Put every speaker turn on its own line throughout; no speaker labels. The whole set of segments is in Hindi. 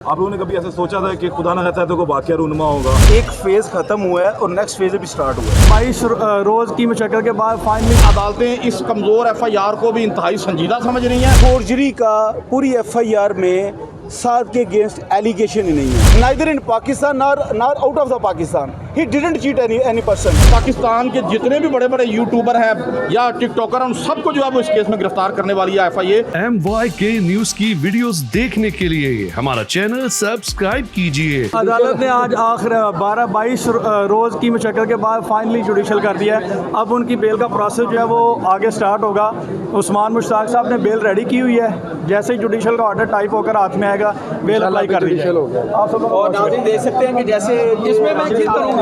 आप लोगों ने कभी ऐसे सोचा था कि खुदा ना खास्ता तो कोई वाक़या रूनुमा होगा?
एक फेज़ ख़त्म हुआ है और नेक्स्ट फेज़ अभी स्टार्ट हुआ है।
22 रोज़ की मशक्क़त के बाद फाइनली
अदालतें इस कमज़ोर एफआईआर को भी इंतहाई संजीदा समझ रही हैं।
फोर्जरी का पूरी एफआईआर में साद के अगेंस्ट एलिगेशन ही नहीं है। Neither in Pakistan nor out of the Pakistan he didn't cheat any person.
Pakistan के जितने भी बड़े बड़े यूट्यूबर हैं या टिकटॉकर, उन सबको जो है वो इस केस में गिरफ्तार करने वाली है एफआईए।
MYK न्यूज की वीडियोस देखने के लिए हमारा चैनल सब्सक्राइब कीजिए।
अदालत ने आज आखिर 22 रोज़ की मशक्क़त के बाद फाइनली जुडिशल कर दिया है। अब उनकी बेल का प्रोसेस जो है वो आगे स्टार्ट होगा। उस्मान मुश्ताक साहब ने बेल रेडी की हुई है, जैसे ही जुडिशल का ऑर्डर टाइप होकर हाथ में आएगा बेल अप्लाई कर दी जाएगी। आप सब
और नाज़रीन देख सकते हैं कि जैसे
इसमें मैं एक चीज़ कहूँगा,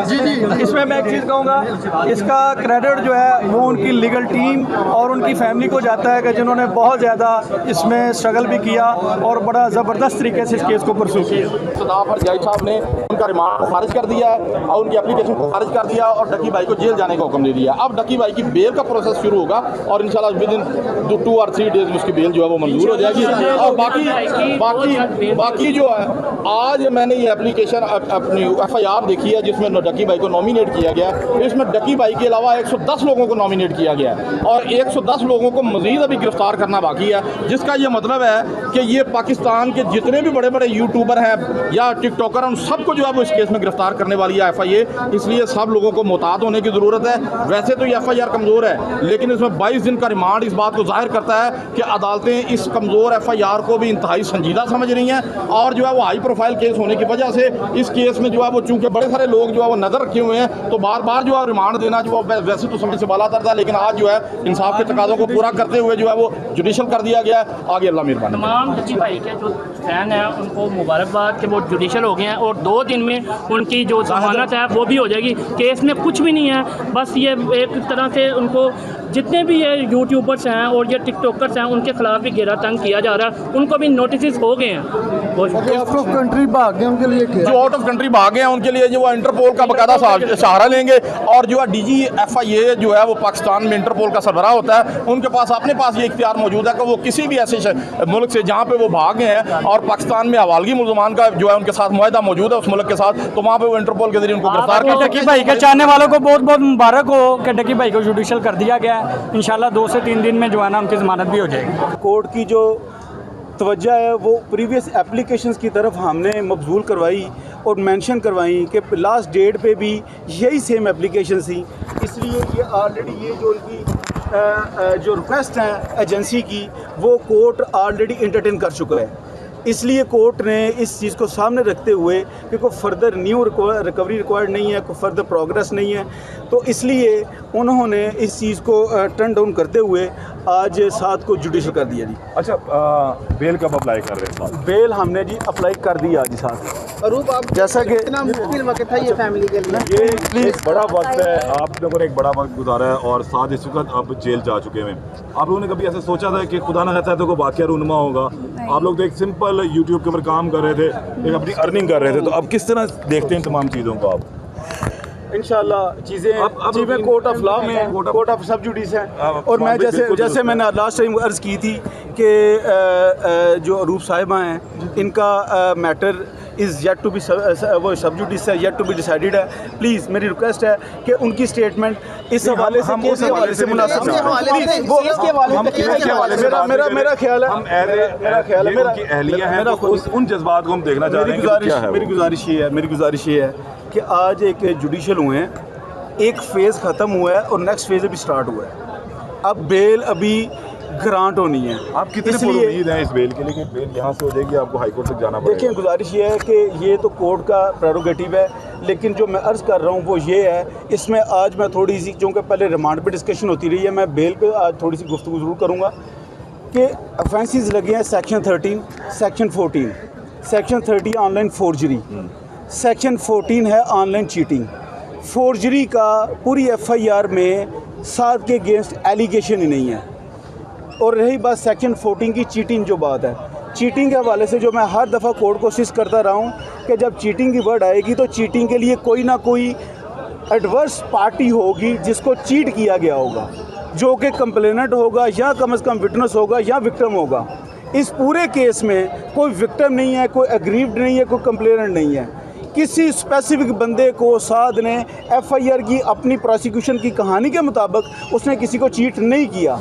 इसमें मैं एक चीज़ कहूँगा, इसका क्रेडिट जो है वो उनकी लीगल टीम और उनकी फैमिली को जाता है कि जिन्होंने बहुत ज़्यादा इसमें स्ट्रगल भी किया और बड़ा ज़बरदस्त तरीके से इस केस को परसू किया।
सदा पर जज साहब ने उनका रिमांड खारिज कर दिया है और उनकी एप्लीकेशन को खारिज कर दिया और डकी भाई को जेल जाने का हुक्म दे दिया। अब डकी भाई की बेल का प्रोसेस शुरू होगा और इंशाल्लाह विद इन 2 और 3 डेज में उसकी बेल जो है वो मंजूर हो जाएगी। और बाकी जो है, आज मैंने ये एप्लीकेशन अपनी एफआईआर देखी है जिसमें डकी भाई को नॉमिनेट किया गया है। इसमें डकी भाई के अलावा 110 लोगों को नॉमिनेट किया गया है और 110 लोगों को मजीद अभी गिरफ्तार करना बाकी है, जिसका ये मतलब है कि ये पाकिस्तान के जितने भी बड़े बड़े यूट्यूबर हैं या टिकटॉकर, उन सबको जो है वो इस केस में गिरफ्तार करने वाली है एफआईए। इसलिए सब लोगों को मुहतात होने की ज़रूरत है। वैसे तो ये एफआईआर कमज़ोर है, लेकिन इसमें 22 दिन का रिमांड इस बात को जाहिर करता है कि अदालतें इस कमज़ोर एफआईआर को भी इंतहाई संजीदा समझ रही हैं और जो है वो हाई प्रोफाइल केस होने की वजह से इस केस में जो है वो चूँकि बड़े सारे लोग जो है वो नज़र रखे हुए हैं, तो बार बार जो है रिमांड देना जो है वैसे तो समय से बालातर था, लेकिन आज जो है इंसाफ के तकाज़ों को पूरा करते हुए जो है वो जुडिशल कर दिया गया है। आगे अल्लाह मेहरबान।
तमाम डकी भाई के जो फैन हैं उनको मुबारकबाद कि वो जुडिशल हो गए हैं और 2 दिन में उनकी जो जमानत है वो भी हो जाएगी। केस में कुछ भी नहीं है, बस ये एक तरह से उनको जितने भी ये यूट्यूबर्स हैं और ये टिकटॉकर्स हैं उनके खिलाफ भी घेरा तंग किया जा रहा है। उनको भी नोटिस हो गए हैं।
आउट ऑफ कंट्री भाग गए उनके लिए
जो आउट ऑफ कंट्री भाग गए हैं उनके लिए जो इंटरपोल का बाकायदा सहारा लेंगे और जो है डीजी एफआईए जो है वो पाकिस्तान में इंटरपोल का सरबराह होता है, उनके पास अपने पास ये इख्तियार मौजूद है कि वो किसी भी ऐसे मुल्क से जहाँ पे वो भाग गए हैं और पाकिस्तान में हवालगी मुल्ज़मान का जो है उनके साथ मुआहदा मौजूद है उस मुल्क के साथ, तो वहाँ पे वो इंटरपोल के जरिए उनको गिरफ्तार कर।
डकी भाई के चाहने वालों को बहुत बहुत मुबारक हो कि डकी भाई को जुडिशल कर दिया गया है। इंशाल्लाह 2 से 3 दिन में जो है ना उनकी ज़मानत भी हो जाएगी।
कोर्ट की जो तवज्जो है वो प्रीवियस एप्लीकेशंस की तरफ हमने मबजूल करवाई और मेंशन करवाई कि लास्ट डेट पे भी यही सेम एप्लीकेशन थी। इसलिए ये ऑलरेडी ये जो इनकी जो रिक्वेस्ट हैं एजेंसी की वो कोर्ट ऑलरेडी एंटरटेन कर चुका है। इसलिए कोर्ट ने इस चीज़ को सामने रखते हुए कि कोई फर्दर न्यू रिकवरी रिक्वायर्ड नहीं है, कोई फर्दर प्रोग्रेस नहीं है, तो इसलिए उन्होंने इस चीज़ को टर्न डाउन करते हुए आज 7 को जुडिशल कर दिया जी।
अच्छा, बेल कब अप्लाई कर रहे हैं?
बेल हमने जी अप्लाई कर दिया जी 7।
अरूप, आप
जैसा कि
कितना मुश्किल वक्त था ये फैमिली के लिए?
ये प्लीज़ बड़ा वक्त है, आप लोगों ने एक बड़ा वक्त गुजारा है और साथ इस वक्त अब जेल जा चुके हैं। आप लोगों ने कभी ऐसे सोचा था कि खुदा ना खास्ता तो कोई वाक़या रूनुमा होगा? आप लोग तो एक सिंपल यूट्यूब के ऊपर काम कर रहे थे, एक अपनी अर्निंग कर रहे थे, तो अब किस तरह देखते हैं तमाम चीज़ों को आप?
इंशाल्लाह चीज़ें कोर्ट ऑफ लॉ में, कोर्ट ऑफ सब जुडिस हैं। और मैं जैसे मैंने लास्ट टाइम अर्ज़ की थी कि जो अरूप साहिबा हैं इनका matter is yet to be वो सब जुडिस है, येट टू बी डिसाइडेड है। प्लीज़ मेरी रिक्वेस्ट है कि उनकी स्टेटमेंट इस हवाले से केस के हवाले से मुनासिब
मेरा
ख्याल है
उन जज्बात को हम देखना चाह रहे हैं।
मेरी गुजारिश ये है कि आज एक जुडिशल हुए हैं, एक फ़ेज़ ख़त्म हुआ है और नेक्स्ट फेज़ अभी स्टार्ट हुआ है। अब बेल अभी ग्रांट होनी है।
आप कितने उम्मीद हैं इस बेल के लिए कि बेल यहाँ से हो जाएगी, आपको हाई कोर्ट तक जाना पड़ेगा?
देखिए, गुजारिश ये है कि ये तो कोर्ट का प्रेरोगेटिव है, लेकिन जो मैं अर्ज़ कर रहा हूँ वो ये है, इसमें आज मैं थोड़ी सी, क्योंकि पहले रिमांड पे डिस्कशन होती रही है, मैं बेल पे आज थोड़ी सी गुफ्तगू ज़रूर करूँगा कि ऑफेंसेस लगे हैं section 13, section 14। Section 30 online forgery, section 14 है ऑनलाइन चीटिंग। फोर्जरी का पूरी एफआईआर में साद के अगेंस्ट एलिगेशन ही नहीं है। और रही बात सेक्शन 14 की चीटिंग, जो बात है चीटिंग के हवाले से, जो मैं हर दफ़ा कोर्ट कोशिश करता रहा हूँ कि जब चीटिंग की वर्ड आएगी तो चीटिंग के लिए कोई ना कोई एडवर्स पार्टी होगी जिसको चीट किया गया होगा, जो कि कंप्लेनेंट होगा या कम से कम विटनेस होगा या विक्टिम होगा। इस पूरे केस में कोई विक्टिम नहीं है, कोई एग्रीव्ड नहीं है, कोई कंप्लेनेंट नहीं है। किसी स्पेसिफिक बंदे को साद ने एफआईआर की अपनी प्रोसिक्यूशन की कहानी के मुताबिक उसने किसी को चीट नहीं किया।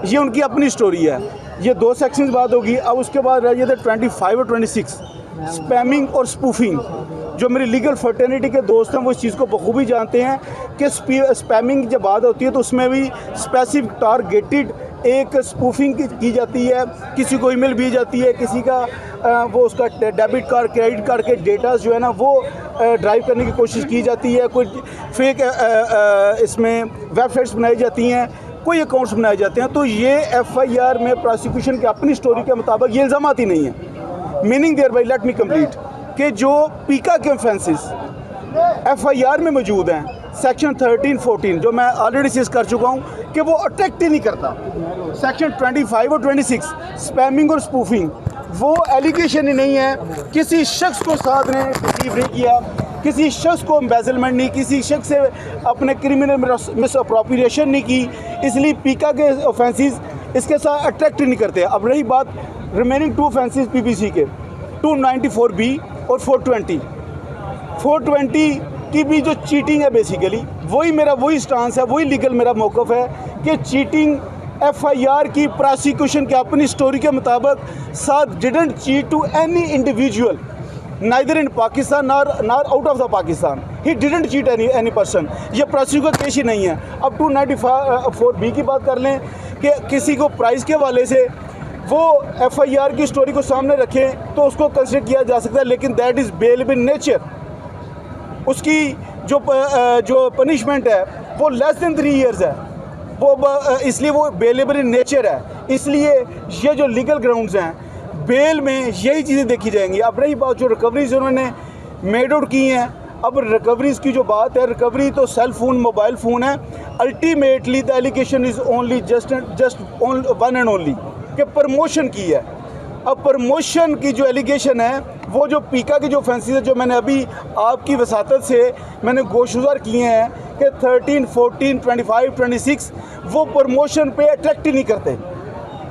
ये उनकी अपनी स्टोरी है। ये 2 सेक्शंस बात होगी। अब उसके बाद रह जाते 25 और 26 स्पैमिंग और स्पूफिंग। जो मेरी लीगल फर्टर्निटी के दोस्त हैं वो इस चीज़ को बखूबी जानते हैं कि स्पैमिंग जब बात होती है तो उसमें भी स्पेसिफिक टारगेटेड एक स्पूफिंग की जाती है। किसी को ईमेल भेजी जाती है, किसी का वो उसका डेबिट कार्ड क्रेडिट कार्ड के डेटा जो है ना वो ड्राइव करने की कोशिश की जाती है। कोई फेक इसमें वेबसाइट्स बनाई जाती हैं, कोई अकाउंट्स बनाए जाते हैं। तो ये एफआईआर में प्रोसिक्यूशन की अपनी स्टोरी के मुताबिक ये इल्ज़ामात ही नहीं है। Meaning thereby let me complete कि जो पीका के ऑफेंसेस एफआईआर में मौजूद हैं सेक्शन 13-14 जो मैं ऑलरेडी डिस्कस कर चुका हूँ कि वो अट्रैक्ट ही नहीं करता। सेक्शन 25 और 26 स्पैमिंग और स्पूफिंग वो एलिगेशन ही नहीं है। किसी शख्स को साथ ने रिसीव नहीं किया, किसी शख्स को एम्बेजलमेंट नहीं, किसी शख्स से अपने क्रिमिनल मिस अप्रोप्रिएशन नहीं की, इसलिए पीका के ऑफेंसेस इसके साथ अट्रैक्ट ही नहीं करते। अब रही बात रिमेनिंग 2 ऑफेंसेस पीपीसी के 294B और 420 की भी जो चीटिंग है बेसिकली वही स्टांस है, वही लीगल मेरा मौक़िफ़ है कि चीटिंग एफआईआर की प्रोसिक्यूशन के अपनी स्टोरी के मुताबिक साथ didn't cheat to any individual neither in Pakistan nor out of the Pakistan. He didn't cheat any person. ये प्रोसिक्यूशन केस ही नहीं है। अब 294B की बात कर लें कि किसी को प्राइस के हवाले से वो एफआईआर की स्टोरी को सामने रखें तो उसको कंसिडर किया जा सकता है, लेकिन that is bailable in nature. उसकी जो पनिशमेंट है वो लेस देन 3 ईयर्स है, वो इसलिए वो बेलेबल इन नेचर है। इसलिए ये जो लीगल ग्राउंड्स हैं बेल में यही चीज़ें देखी जाएंगी। अब रही बात जो रिकवरीज उन्होंने मेड आउट की हैं, अब रिकवरीज की जो बात है, रिकवरी तो सेल फ़ोन मोबाइल फ़ोन है। Ultimately the allegation is only just one and only कि प्रमोशन की है। अब प्रमोशन की जो एलिगेशन है वो जो पीका की जो ऑफेंसेस है जो मैंने अभी आपकी वसातत से मैंने गोशुजार किए हैं कि 13, 14, 25, 26 वो प्रमोशन पे अट्रैक्ट ही नहीं करते,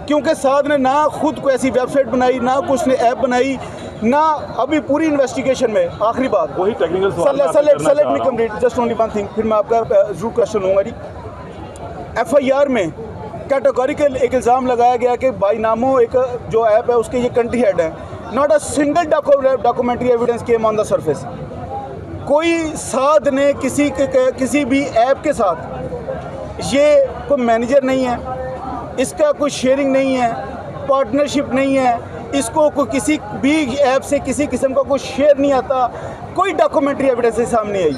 क्योंकि साद ने ना खुद को ऐसी वेबसाइट बनाई, ना कुछ ने ऐप बनाई, ना अभी पूरी इन्वेस्टिगेशन में। आखिरी बात
वही टेक्निकल
सेलेक्ट मी complete just only one thing, फिर मैं आपका जरूर क्वेश्चन लूँगा जी। एफआईआर में कैटेगोरिकल एक इल्ज़ाम लगाया गया कि बाईनामो एक जो ऐप है उसके ये कंट्री हेड है। Not a single documentary evidence came on the surface. कोई साद ने किसी भी ऐप के साथ ये कोई मैनेजर नहीं है, इसका कोई शेयरिंग नहीं है, पार्टनरशिप नहीं है, इसको कोई किसी भी ऐप से किसी किस्म का कोई शेयर नहीं आता, कोई डॉक्यूमेंट्री एविडेंस सामने आई।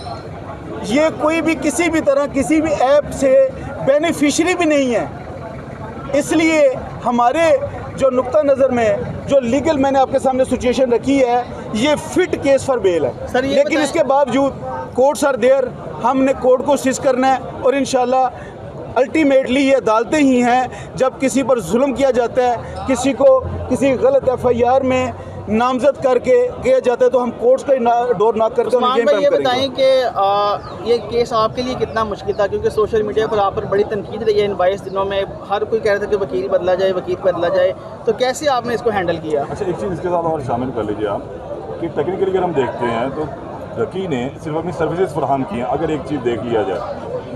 ये कोई भी किसी भी तरह किसी भी ऐप से बेनिफिशरी भी नहीं है। इसलिए हमारे जो नुक्ता नज़र में जो लीगल मैंने आपके सामने सिचुएशन रखी है ये फिट केस फॉर बेल है सर। लेकिन इसके बावजूद कोर्ट्स आर देयर, हमने कोर्ट को सीज करना है और इंशाल्लाह अल्टीमेटली ये अदालतें ही हैं। जब किसी पर जुल्म किया जाता है, किसी को किसी गलत एफआईआर में नामजद करके किया जाता है तो हम कोर्ट्स का डोर नॉक करते हैं।
ये बताएं कि ये केस आपके लिए कितना मुश्किल था, क्योंकि सोशल मीडिया पर आप पर बड़ी तनकीद रही है इन 22 दिनों में। हर कोई कह रहा था कि वकील बदला जाए, तो कैसे आपने इसको हैंडल किया?
अच्छा, एक चीज़ इसके साथ और शामिल कर लीजिए आप कि टेक्निकली अगर हम देखते हैं तो रकी ने सिर्फ अपनी सर्विसेज फराहम की हैं। अगर एक चीज़ देख लिया जाए,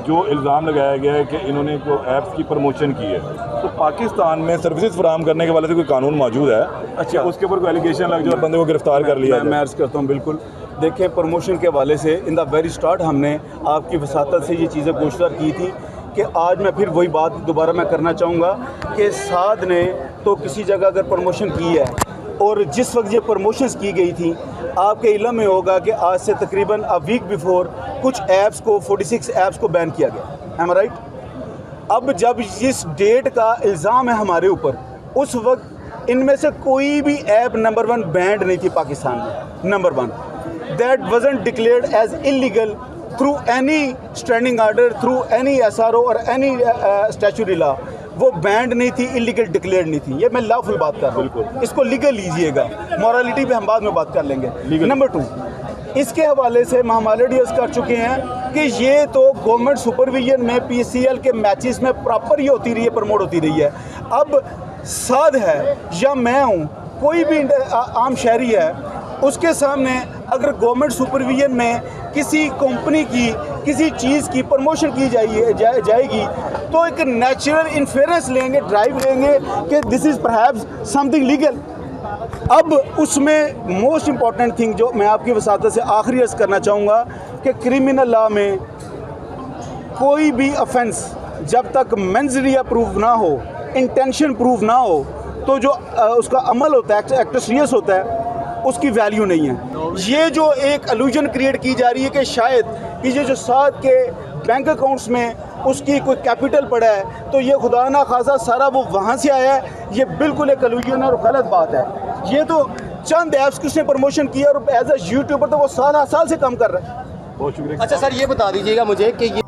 जो इल्ज़ाम लगाया गया है कि इन्होंने को ऐप्स की प्रमोशन की है, तो पाकिस्तान में सर्विसेज फराहम करने के वाले से कोई कानून मौजूद है? अच्छा, उसके ऊपर कोई एलिगेशन लग जाए, बंदे को गिरफ्तार कर लिया?
मैं अर्ज़ करता हूँ बिल्कुल। देखें, प्रमोशन के हवाले से इन द वेरी स्टार्ट हमने आपकी वसातत से ये चीज़ें गोशदार की थी कि आज मैं फिर वही बात दोबारा मैं करना चाहूँगा कि साद ने तो किसी जगह अगर प्रमोशन की है और जिस वक्त ये प्रमोशंस की गई थी आपके इल्म में होगा कि आज से तकरीबन अ वीक बिफोर कुछ ऐप्स को 46 ऐप्स को बैन किया गया। Am right? अब जब जिस डेट का इल्ज़ाम है हमारे ऊपर, उस वक्त इनमें से कोई भी ऐप नंबर 1 बैंड नहीं थी पाकिस्तान में। Number 1 that wasn't declared as illegal through any standing order, through any SRO और एनी स्टैट्यूटरी लॉ। वो बैंड नहीं थी, इलीगल डिक्लेयर नहीं थी। ये मैं लॉफुल बात कर रहा हूँ, इसको लीगल लीजिएगा, मॉरलिटी पे हम बाद में बात कर लेंगे। नंबर 2, इसके हवाले से हम ऑलरेडी कर चुके हैं कि ये तो गवर्नमेंट सुपरविजन में PCL के मैचेस में प्रॉपर ही होती रही है, प्रमोट होती रही है। अब साद है या मैं हूँ, कोई भी आम शहरी है, उसके सामने अगर गवर्नमेंट सुपरविजन में किसी कंपनी की किसी चीज़ की प्रमोशन की जाएगी तो एक नेचुरल इन्फेरेंस लेंगे, ड्राइव लेंगे कि this is perhaps something legal. अब उसमें मोस्ट इम्पॉर्टेंट थिंग जो मैं आपकी वसातत से आखिरी अर्ज़ करना चाहूँगा कि क्रिमिनल लॉ में कोई भी ऑफेंस जब तक मेंजरिया प्रूव ना हो, इंटेंशन प्रूव ना हो, तो जो उसका अमल होता है, एक्ट सीरियस होता है, उसकी वैल्यू नहीं है। ये जो एक एल्यूजन क्रिएट की जा रही है कि शायद कि ये जो साथ के बैंक अकाउंट्स में उसकी कोई कैपिटल पड़ा है तो ये खुदा ना खासा सारा वो वहाँ से आया है, ये बिल्कुल एक एल्यूजन और गलत बात है। ये तो चंद ऐप्स किसने प्रमोशन किया और एज ए यूट्यूबर तो वो साल से काम कर रहा है।
बहुत शुक्रिया।
अच्छा सर, ये बता दीजिएगा मुझे कि ये